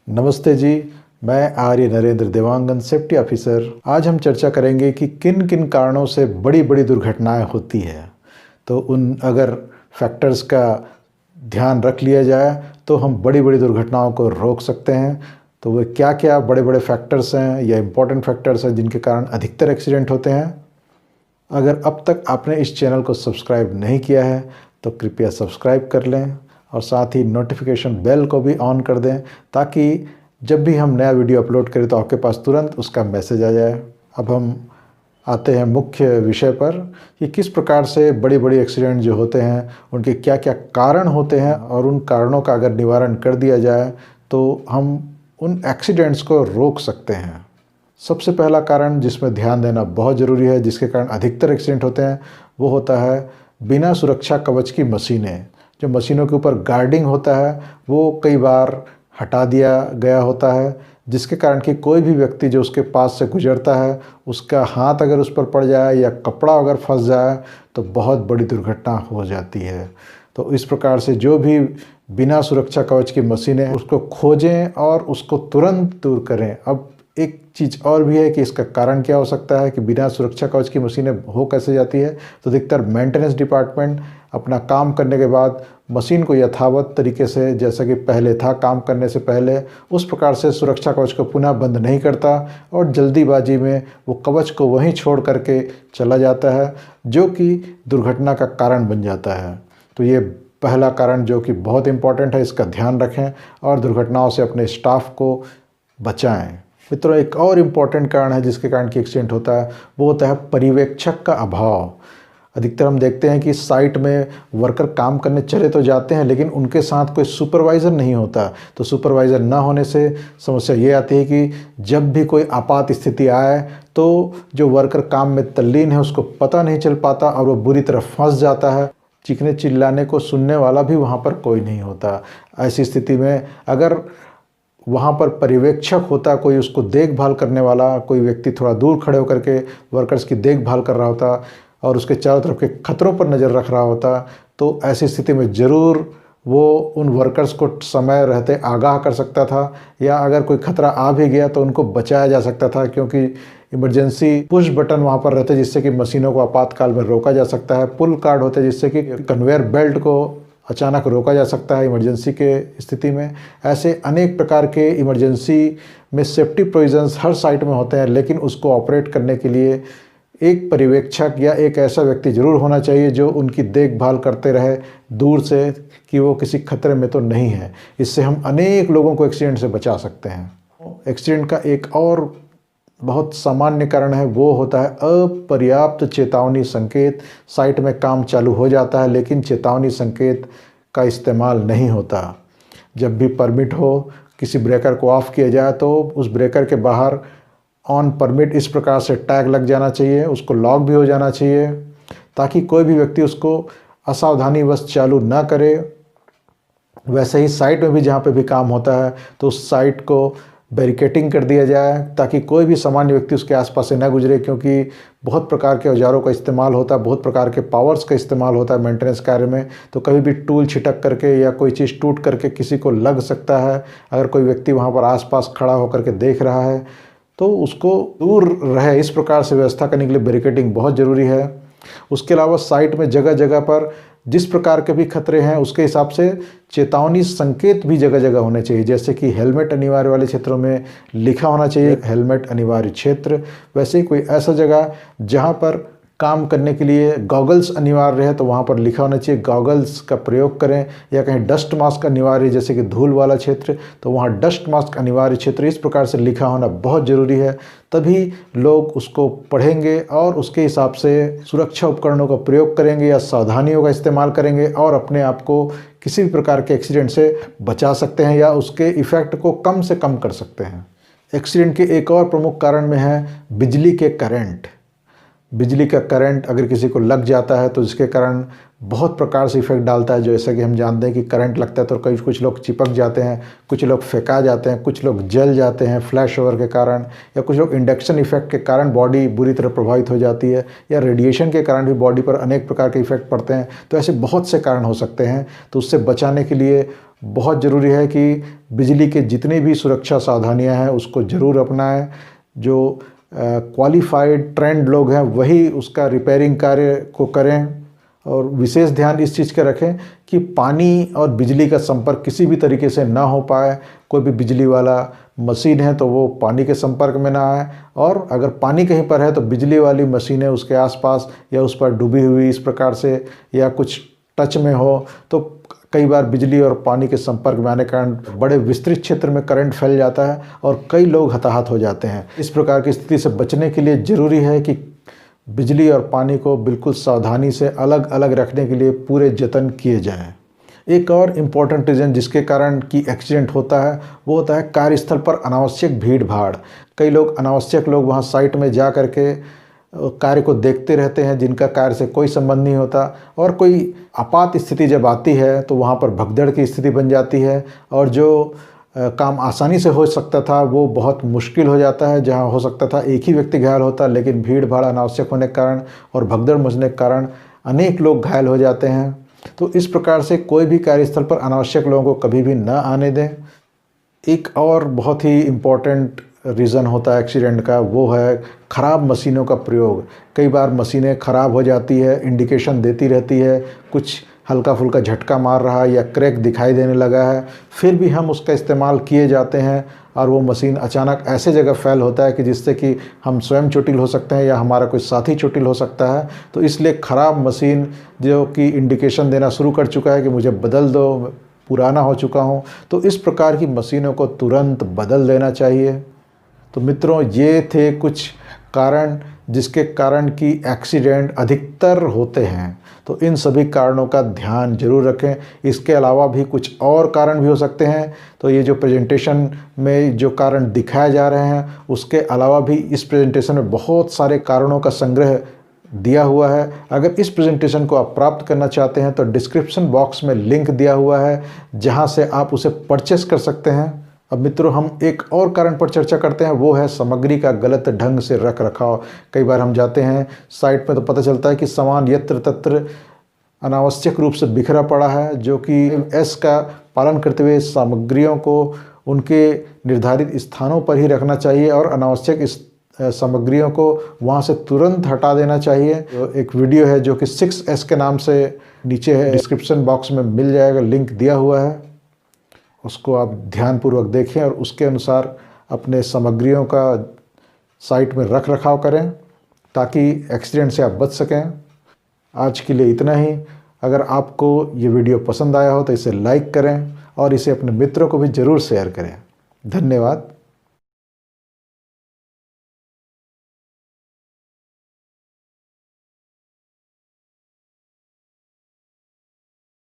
नमस्ते जी, मैं आर्य Narendra Dewangan, safety officer. आज हम चर्चा करेंगे कि किन किन कारणों से बड़ी बड़ी दुर्घटनाएं होती है। तो उन अगर फैक्टर्स का ध्यान रख लिया जाए तो हम बड़ी बड़ी दुर्घटनाओं को रोक सकते हैं। तो वे क्या क्या बड़े बड़े फैक्टर्स हैं या इम्पोर्टेंट फैक्टर्स हैं जिनके कारण अधिकतर एक्सीडेंट होते हैं। अगर अब तक आपने इस चैनल को सब्सक्राइब नहीं किया है तो कृपया सब्सक्राइब कर लें और साथ ही नोटिफिकेशन बेल को भी ऑन कर दें ताकि जब भी हम नया वीडियो अपलोड करें तो आपके पास तुरंत उसका मैसेज आ जाए। अब हम आते हैं मुख्य विषय पर कि किस प्रकार से बड़ी बड़ी एक्सीडेंट जो होते हैं उनके क्या क्या कारण होते हैं और उन कारणों का अगर निवारण कर दिया जाए तो हम उन एक्सीडेंट्स को रोक सकते हैं। सबसे पहला कारण जिसमें ध्यान देना बहुत ज़रूरी है, जिसके कारण अधिकतर एक्सीडेंट होते हैं, वो होता है बिना सुरक्षा कवच की मशीनें। जो मशीनों के ऊपर गार्डिंग होता है वो कई बार हटा दिया गया होता है, जिसके कारण कि कोई भी व्यक्ति जो उसके पास से गुजरता है उसका हाथ अगर उस पर पड़ जाए या कपड़ा अगर फंस जाए तो बहुत बड़ी दुर्घटना हो जाती है। तो इस प्रकार से जो भी बिना सुरक्षा कवच की मशीनें उसको खोजें और उसको तुरंत दूर करें। अब एक चीज़ और भी है कि इसका कारण क्या हो सकता है कि बिना सुरक्षा कवच की मशीनें हो कैसे जाती है। तो अधिकतर मेंटेनेंस डिपार्टमेंट अपना काम करने के बाद मशीन को यथावत तरीके से जैसा कि पहले था काम करने से पहले उस प्रकार से सुरक्षा कवच को पुनः बंद नहीं करता और जल्दीबाजी में वो कवच को वहीं छोड़ करके चला जाता है, जो कि दुर्घटना का कारण बन जाता है। तो ये पहला कारण जो कि बहुत इम्पॉर्टेंट है, इसका ध्यान रखें और दुर्घटनाओं से अपने स्टाफ को बचाएं। मित्रों, एक और इम्पॉर्टेंट कारण है जिसके कारण कि एक्सीडेंट होता है, वो होता है पर्यवेक्षक का अभाव। अधिकतर हम देखते हैं कि साइट में वर्कर काम करने चले तो जाते हैं लेकिन उनके साथ कोई सुपरवाइज़र नहीं होता। तो सुपरवाइज़र ना होने से समस्या ये आती है कि जब भी कोई आपात स्थिति आए तो जो वर्कर काम में तल्लीन है उसको पता नहीं चल पाता और वो बुरी तरह फंस जाता है। चीखने चिल्लाने को सुनने वाला भी वहाँ पर कोई नहीं होता। ऐसी स्थिति में अगर वहाँ पर पर्यवेक्षक होता, कोई उसको देखभाल करने वाला, कोई व्यक्ति थोड़ा दूर खड़े होकर के वर्कर्स की देखभाल कर रहा होता और उसके चारों तरफ के खतरों पर नज़र रख रहा होता, तो ऐसी स्थिति में ज़रूर वो उन वर्कर्स को समय रहते आगाह कर सकता था या अगर कोई खतरा आ भी गया तो उनको बचाया जा सकता था, क्योंकि इमरजेंसी पुश बटन वहाँ पर रहते जिससे कि मशीनों को आपातकाल में रोका जा सकता है। पुल कार्ड होते जिससे कि कन्वेयर बेल्ट को अचानक रोका जा सकता है इमरजेंसी के स्थिति में। ऐसे अनेक प्रकार के इमरजेंसी में सेफ्टी प्रोविजंस हर साइट में होते हैं, लेकिन उसको ऑपरेट करने के लिए एक पर्यवेक्षक या एक ऐसा व्यक्ति ज़रूर होना चाहिए जो उनकी देखभाल करते रहे दूर से कि वो किसी खतरे में तो नहीं है। इससे हम अनेक लोगों को एक्सीडेंट से बचा सकते हैं। एक्सीडेंट का एक और बहुत सामान्य कारण है, वो होता है अपर्याप्त चेतावनी संकेत। साइट में काम चालू हो जाता है लेकिन चेतावनी संकेत का इस्तेमाल नहीं होता। जब भी परमिट हो किसी ब्रेकर को ऑफ किया जाए तो उस ब्रेकर के बाहर ऑन परमिट इस प्रकार से टैग लग जाना चाहिए, उसको लॉक भी हो जाना चाहिए ताकि कोई भी व्यक्ति उसको असावधानीवश चालू ना करे। वैसे ही साइट में भी जहाँ पे भी काम होता है तो उस साइट को बैरिकेटिंग कर दिया जाए ताकि कोई भी सामान्य व्यक्ति उसके आसपास से ना गुजरे, क्योंकि बहुत प्रकार के औजारों का इस्तेमाल होता है, बहुत प्रकार के पावर्स का इस्तेमाल होता है मेंटेनेंस कार्य में। तो कभी भी टूल छिटक करके या कोई चीज़ टूट करके किसी को लग सकता है। अगर कोई व्यक्ति वहाँ पर आसपास खड़ा होकर के देख रहा है तो उसको दूर रहे, इस प्रकार से व्यवस्था करने के लिए बैरिकेडिंग बहुत ज़रूरी है। उसके अलावा साइट में जगह जगह पर जिस प्रकार के भी खतरे हैं उसके हिसाब से चेतावनी संकेत भी जगह जगह होने चाहिए, जैसे कि हेलमेट अनिवार्य वाले क्षेत्रों में लिखा होना चाहिए हेलमेट अनिवार्य क्षेत्र। वैसे ही कोई ऐसा जगह जहां पर काम करने के लिए गॉगल्स अनिवार्य है तो वहाँ पर लिखा होना चाहिए गॉगल्स का प्रयोग करें। या कहीं डस्ट मास्क अनिवार्य जैसे कि धूल वाला क्षेत्र तो वहाँ डस्ट मास्क अनिवार्य क्षेत्र, इस प्रकार से लिखा होना बहुत ज़रूरी है। तभी लोग उसको पढ़ेंगे और उसके हिसाब से सुरक्षा उपकरणों का प्रयोग करेंगे या सावधानियों का इस्तेमाल करेंगे और अपने आप को किसी भी प्रकार के एक्सीडेंट से बचा सकते हैं या उसके इफ़ेक्ट को कम से कम कर सकते हैं। एक्सीडेंट के एक और प्रमुख कारण में है बिजली के करंट। बिजली का करंट अगर किसी को लग जाता है तो जिसके कारण बहुत प्रकार से इफेक्ट डालता है। जैसा कि हम जानते हैं कि करंट लगता है तो कुछ लोग चिपक जाते हैं, कुछ लोग फेंका जाते हैं, कुछ लोग जल जाते हैं फ्लैश ओवर के कारण, या कुछ लोग इंडक्शन इफेक्ट के कारण बॉडी बुरी तरह प्रभावित हो जाती है, या रेडिएशन के कारण भी बॉडी पर अनेक प्रकार के इफेक्ट पड़ते हैं। तो ऐसे बहुत से कारण हो सकते हैं। तो उससे बचाने के लिए बहुत ज़रूरी है कि बिजली के जितनी भी सुरक्षा सावधानियाँ हैं उसको ज़रूर अपनाएं। जो क्वालिफाइड ट्रेंड लोग हैं वही उसका रिपेयरिंग कार्य को करें, और विशेष ध्यान इस चीज़ का रखें कि पानी और बिजली का संपर्क किसी भी तरीके से ना हो पाए। कोई भी बिजली वाला मशीन है तो वो पानी के संपर्क में ना आए, और अगर पानी कहीं पर है तो बिजली वाली मशीनें उसके आसपास या उस पर डूबी हुई इस प्रकार से या कुछ टच में हो तो कई बार बिजली और पानी के संपर्क में आने के कारण बड़े विस्तृत क्षेत्र में करंट फैल जाता है और कई लोग हताहत हो जाते हैं। इस प्रकार की स्थिति से बचने के लिए ज़रूरी है कि बिजली और पानी को बिल्कुल सावधानी से अलग अलग रखने के लिए पूरे जतन किए जाएं। एक और इम्पॉर्टेंट रीज़न जिसके कारण कि एक्सीडेंट होता है वो होता है कार्यस्थल पर अनावश्यक भीड़ भाड़। कई लोग अनावश्यक लोग वहाँ साइट में जा कर के कार्य को देखते रहते हैं जिनका कार्य से कोई संबंध नहीं होता, और कोई आपात स्थिति जब आती है तो वहाँ पर भगदड़ की स्थिति बन जाती है, और जो काम आसानी से हो सकता था वो बहुत मुश्किल हो जाता है। जहाँ हो सकता था एक ही व्यक्ति घायल होता, लेकिन भीड़ भाड़ अनावश्यक होने के कारण और भगदड़ मचने के कारण अनेक लोग घायल हो जाते हैं। तो इस प्रकार से कोई भी कार्यस्थल पर अनावश्यक लोगों को कभी भी न आने दें। एक और बहुत ही इम्पोर्टेंट रीज़न होता है एक्सीडेंट का, वो है ख़राब मशीनों का प्रयोग। कई बार मशीनें ख़राब हो जाती है, इंडिकेशन देती रहती है, कुछ हल्का फुल्का झटका मार रहा है या क्रैक दिखाई देने लगा है, फिर भी हम उसका इस्तेमाल किए जाते हैं और वो मशीन अचानक ऐसे जगह फेल होता है कि जिससे कि हम स्वयं चोटिल हो सकते हैं या हमारा कोई साथी चोटिल हो सकता है। तो इसलिए ख़राब मशीन जो कि इंडिकेशन देना शुरू कर चुका है कि मुझे बदल दो, पुराना हो चुका हूँ, तो इस प्रकार की मशीनों को तुरंत बदल देना चाहिए। तो मित्रों, ये थे कुछ कारण जिसके कारण कि एक्सीडेंट अधिकतर होते हैं। तो इन सभी कारणों का ध्यान जरूर रखें। इसके अलावा भी कुछ और कारण भी हो सकते हैं। तो ये जो प्रेजेंटेशन में जो कारण दिखाए जा रहे हैं उसके अलावा भी इस प्रेजेंटेशन में बहुत सारे कारणों का संग्रह दिया हुआ है। अगर इस प्रेजेंटेशन को आप प्राप्त करना चाहते हैं तो डिस्क्रिप्शन बॉक्स में लिंक दिया हुआ है जहां से आप उसे परचेस कर सकते हैं। अब मित्रों, हम एक और कारण पर चर्चा करते हैं, वो है सामग्री का गलत ढंग से रख रखाव। कई बार हम जाते हैं साइट में तो पता चलता है कि सामान यत्र तत्र अनावश्यक रूप से बिखरा पड़ा है, जो कि एस का पालन करते हुए सामग्रियों को उनके निर्धारित स्थानों पर ही रखना चाहिए और अनावश्यक सामग्रियों को वहाँ से तुरंत हटा देना चाहिए। तो एक वीडियो है जो कि 6S के नाम से नीचे है, डिस्क्रिप्शन बॉक्स में मिल जाएगा, लिंक दिया हुआ है, उसको आप ध्यानपूर्वक देखें और उसके अनुसार अपने सामग्रियों का साइट में रख रखाव करें ताकि एक्सीडेंट से आप बच सकें। आज के लिए इतना ही। अगर आपको ये वीडियो पसंद आया हो तो इसे लाइक करें और इसे अपने मित्रों को भी ज़रूर शेयर करें। धन्यवाद।